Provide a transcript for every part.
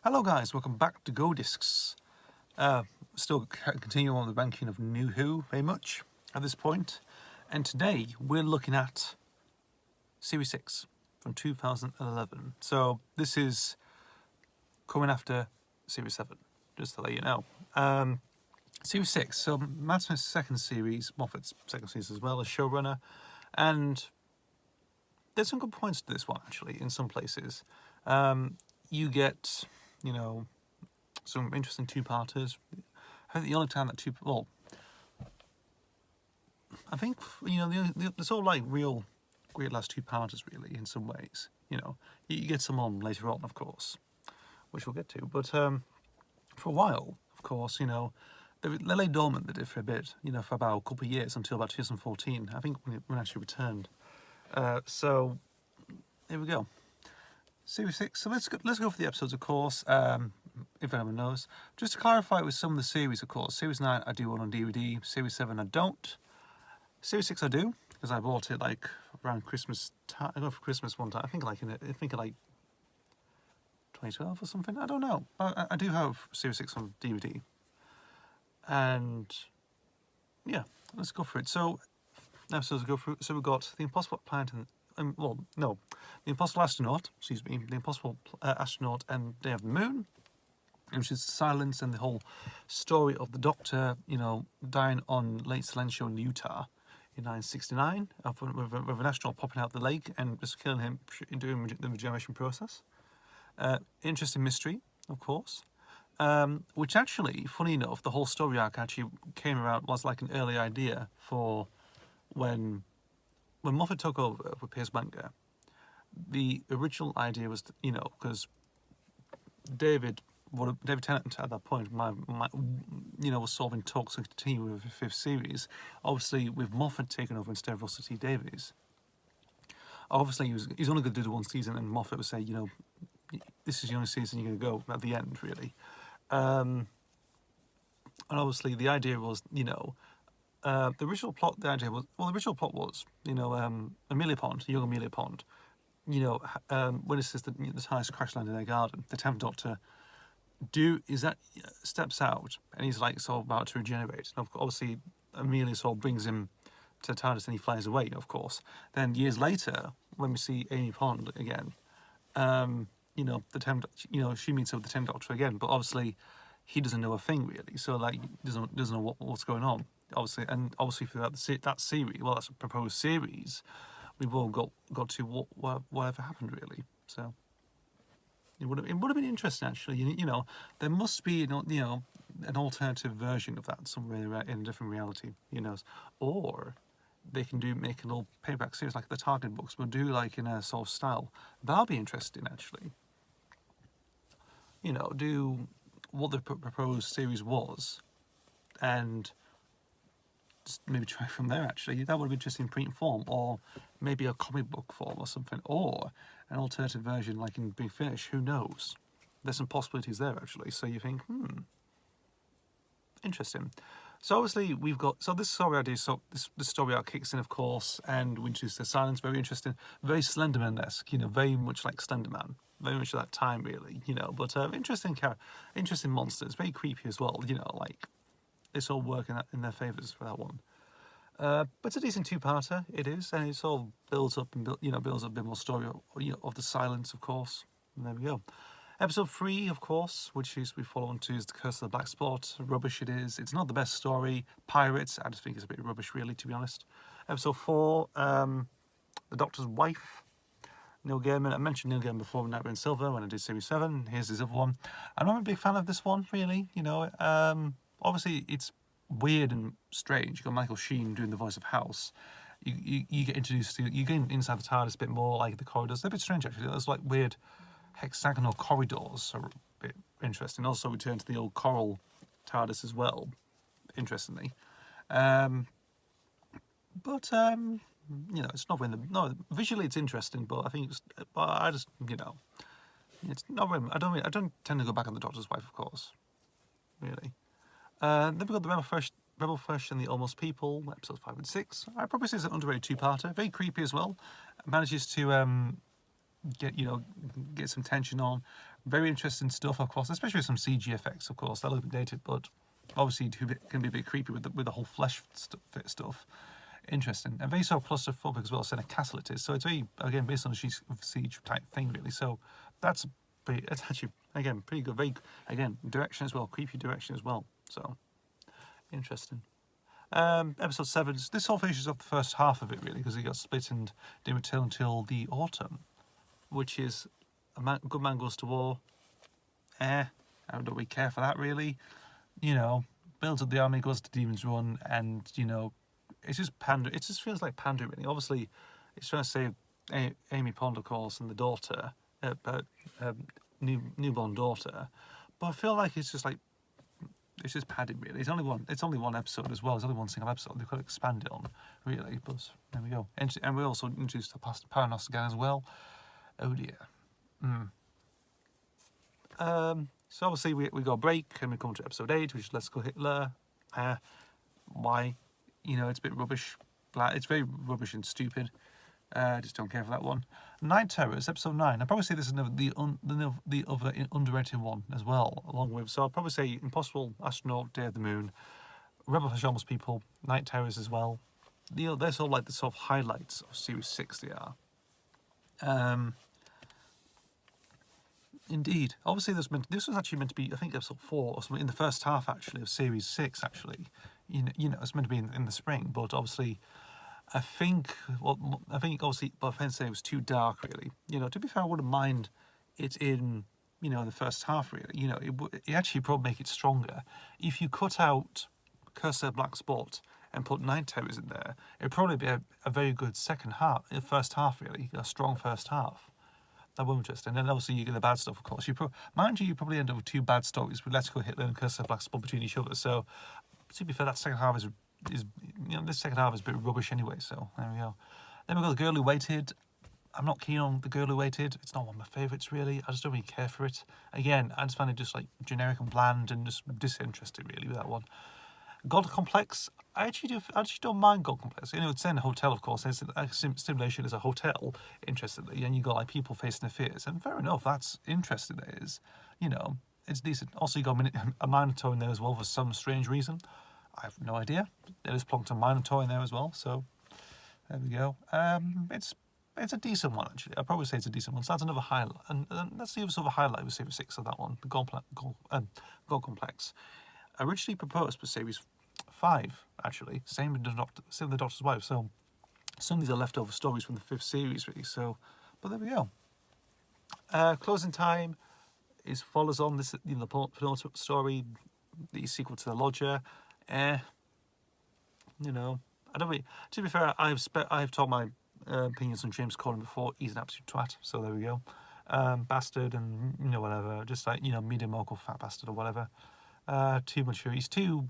Hello guys, welcome back to Go Discs. Still continuing on the ranking of New Who very much at this point. And today we're looking at Series 6 from 2011. So this is coming after Series 7, just to let you know. Series 6, so Matt Smith's second series, Moffat's second series as well as showrunner. And there's some good points to this one actually in some places. You get, some interesting two-parters. I think the only time that I think, there's all like real great last two-parters really in some ways. You get some on later on, of course, which we'll get to. But for a while, of course, they lay dormant, they did for a bit, for about a couple of years until about 2014, I think, when it actually returned. So, here we go. Series 6, so let's go for the episodes, of course, if anyone knows. Just to clarify with some of the series, of course, Series 9 I do own on DVD, Series 7 I don't. Series 6 I do, because I bought it like around Christmas time. I got it for Christmas one time, I think like 2012 or something, I don't know. I do have Series 6 on DVD. And yeah, let's go for it. So, episodes to go through. So we've got The Impossible Planet and The Impossible Astronaut, The Impossible Astronaut and Day of the Moon, which is silence and the whole story of the Doctor, dying on Lake Silencio in Utah in 1969, with an astronaut popping out the lake and just killing him during the regeneration process. Interesting mystery, of course, which actually, funny enough, the whole story arc actually came around, was like an early idea for when Moffat took over with Piers Banger. The original idea was, because David Tennant at that point, was solving talks to continue with the fifth series. Obviously, with Moffat taking over instead of Russell T Davies. Obviously, he's only going to do the one season, and Moffat would say, this is the only season you're going to go at the end, really. And obviously, the idea was, the original plot was, Amelia Pond, young Amelia Pond, witnesses the TARDIS crash land in their garden. The 10th Doctor steps out, and he's like sort of about to regenerate. And obviously, Amelia sort of brings him to the TARDIS, and he flies away, of course. Then years later, when we see Amy Pond again, the 10th, she meets up with the 10th Doctor again, but obviously, he doesn't know a thing really. So like, doesn't know what's going on. Obviously throughout that series, that's a proposed series, we've all got to whatever happened really. So it would have been interesting actually. There must be an alternative version of that somewhere in a different reality. Or they can make a little payback series like the Target books, but do like in a sort of style. That'll be interesting actually. Do what the proposed series was, and just maybe try from there actually. That would be interesting in print form, or maybe a comic book form or something, or an alternative version like in Big Finish. Who knows? There's some possibilities there actually. So you think, interesting. So obviously we've got, this story idea, this story arc kicks in, of course, and we introduce the silence. Very interesting, very Slenderman-esque, very much like Slenderman, very much at that time really, but interesting monsters, very creepy as well, like it's all working in their favours for that one. But it's a decent two-parter, it is, and it sort of builds up a bit more story of the silence, of course. And there we go. Episode 3, of course, which we follow on to, is The Curse of the Black Spot. Rubbish it is. It's not the best story. Pirates, I just think it's a bit rubbish, really, to be honest. Episode 4, The Doctor's Wife. Neil Gaiman. I mentioned Neil Gaiman before, Nightmare in Silver, when I did Series 7. Here's his other one. I'm not a big fan of this one, really. Obviously, it's weird and strange. You've got Michael Sheen doing the voice of House. You get introduced to, you get inside the TARDIS a bit more, like the corridors. They're a bit strange, actually. There's like weird hexagonal corridors are a bit interesting. Also, we turn to the old coral TARDIS as well, interestingly. It's not really, visually it's interesting, but I think it's not really, I don't tend to go back on The Doctor's Wife, of course, really. Then we've got the Rebel Flesh and the Almost People, episodes 5 and 6. I probably say it's an underrated two-parter, very creepy as well. It manages to get some tension on, very interesting stuff, of course, especially with some CG effects, of course. That look a bit dated, but obviously can be a bit creepy with the whole flesh fit stuff. Interesting. And very sort of claustrophobic as well, so in a castle it is. So it's very, again, based on a siege type thing, really. So it's actually, again, pretty good. Very, again, direction as well, creepy direction as well. So, interesting. Episode 7, this all finishes off the first half of it, really, because it got split and didn't return until the autumn, which is a good man goes to war. I don't really care for that, really. You know, builds up the army, goes to Demon's Run, and, you know, it's just pander. It just feels like pandering, really. Obviously, it's trying to save Amy Pond, of course, and the daughter, newborn daughter. But I feel like it's just padding, really. It's only one episode as well. It's only one single episode. They've got to expand it on, really. But there we go. And we also introduced the Paranos again as well. Oh dear. So obviously we got a break and we come to episode 8, which is Let's Go Hitler. Why? You know, it's a bit rubbish. It's very rubbish and stupid. I just don't care for that one. Night Terrors, episode 9. I'd probably say this is the other underrated one as well, along with. So I'd probably say Impossible, Astronaut, Day of the Moon, Rebel Pajamas People, Night Terrors as well. You know, they're sort of like the sort of highlights of Series 6. They are. Indeed. Obviously, this was actually meant to be, I think, episode 4 or something in the first half actually of Series 6. Actually, you know, it's meant to be in the spring, but obviously, I think obviously, but I say it was too dark, really. You know, to be fair, I wouldn't mind it in, you know, the first half, really. You know, it actually probably make it stronger if you cut out Cursor Black Spot and put Night Terrors in there. It'd probably be a very good first half, really, a strong first half. That would be interesting. And then obviously you get the bad stuff, of course. You probably end up with 2 bad stories with Let's Go Hitler and Curse of Black Spot between each other. So to be fair, that second half is this second half is a bit rubbish anyway. So there we go. Then we've got The Girl Who Waited. I'm not keen on The Girl Who Waited. It's not one of my favourites, really. I just don't really care for it. Again, I just find it just like generic and bland and just disinterested, really, with that one. God Complex, I actually don't mind God Complex. You know, it's in a hotel, of course. It's a simulation is a hotel, interestingly, and you got like people facing their fears, and fair enough, that's interesting. It is, you know, it's decent. Also, you got a Minotaur in there as well for some strange reason. I have no idea. There is plonked a Minotaur in there as well, so there we go. It's a decent one, actually. I'd probably say it's a decent one. So that's another highlight, and that's the other sort of highlight with Series 6 of that one, the God Complex. Originally proposed for Series 5, actually. Same with the Doctor's Wife. So some of these are leftover stories from the 5th series, really. So, but there we go. Closing Time follows on this, you know, the penultimate story, the sequel to The Lodger. You know, I don't really. To be fair, I've told my opinions on James Corden before. He's an absolute twat. So there we go. Bastard and, you know, whatever. Just like, you know, medium local fat bastard or whatever. Too mature. He's too,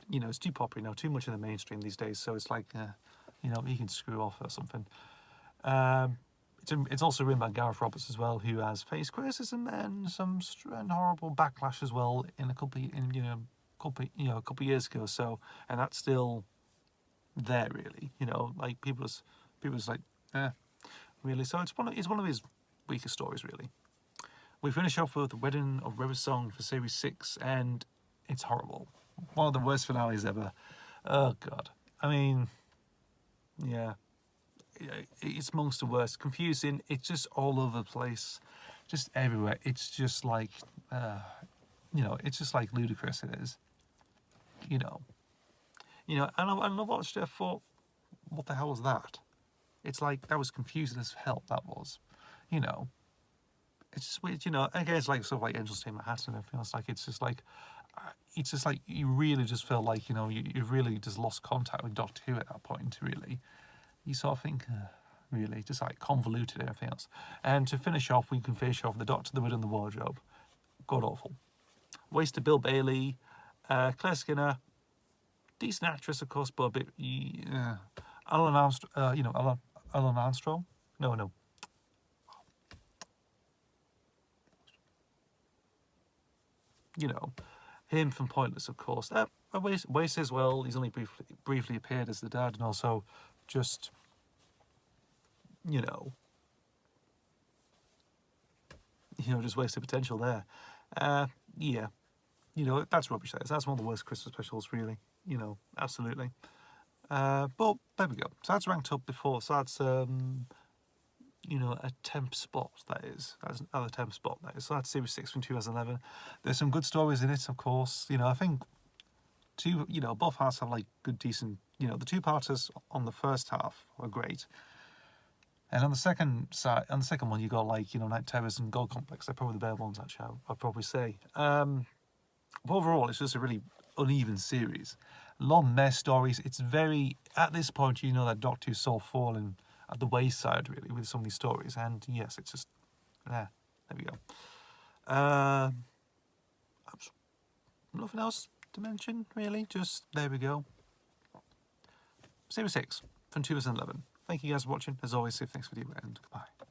you know, it's too popular now. Too much in the mainstream these days. So it's like, you know, he can screw off or something. It's also written by Gareth Roberts as well, who has faced criticism and some horrible backlash as well in a couple of years ago. So, and that's still there, really. You know, like people's like, really. So it's one of his weaker stories, really. We finish off with The Wedding of River Song for Series 6, and it's horrible. One of the worst finales ever. Oh, God. I mean, yeah. It's amongst the worst. Confusing. It's just all over the place. Just everywhere. It's just like, you know, it's just like ludicrous, it is. You know, and I watched it, I thought, what the hell was that? It's like, that was confusing as hell, that was. You know. It's just weird, you know. Again, it's like sort of like Angels Take My Hat and everything else. Like it's just like you really just feel like, you know, you really just lost contact with Doctor Who at that point. Really, you sort of think, really, just like convoluted and everything else. And to finish off, we can finish off the Doctor, the Widow, and the Wardrobe. God awful. Wasted Bill Bailey, Claire Skinner, decent actress of course, but a bit. Alan Armstrong, you know, Alan Armstrong. No. You know, him from Pointless, of course. Wace as well. He's only briefly appeared as the dad, and also just, you know, just wasted potential there. Yeah, that's rubbish. That's one of the worst Christmas specials, really. Absolutely. But there we go. So that's ranked up before. So that's a temp spot. That is. That's another temp spot. That is. So that's Series 6 from 2011. There's some good stories in it, of course. I think both halves have like good, decent. The two-parters on the first half were great. And on the second one, you got like Night Terrors and God Complex. They're probably the better ones, actually. I'd probably say. But overall, it's just a really uneven series. Long mess stories. It's very at this point, that Doctor Who's sort of fallen at the wayside really with some of these stories. And yes, it's just there. There we go. Nothing else to mention really. Just there we go. Series 6 from 2011. Thank you guys for watching. As always, see you for the next video and goodbye.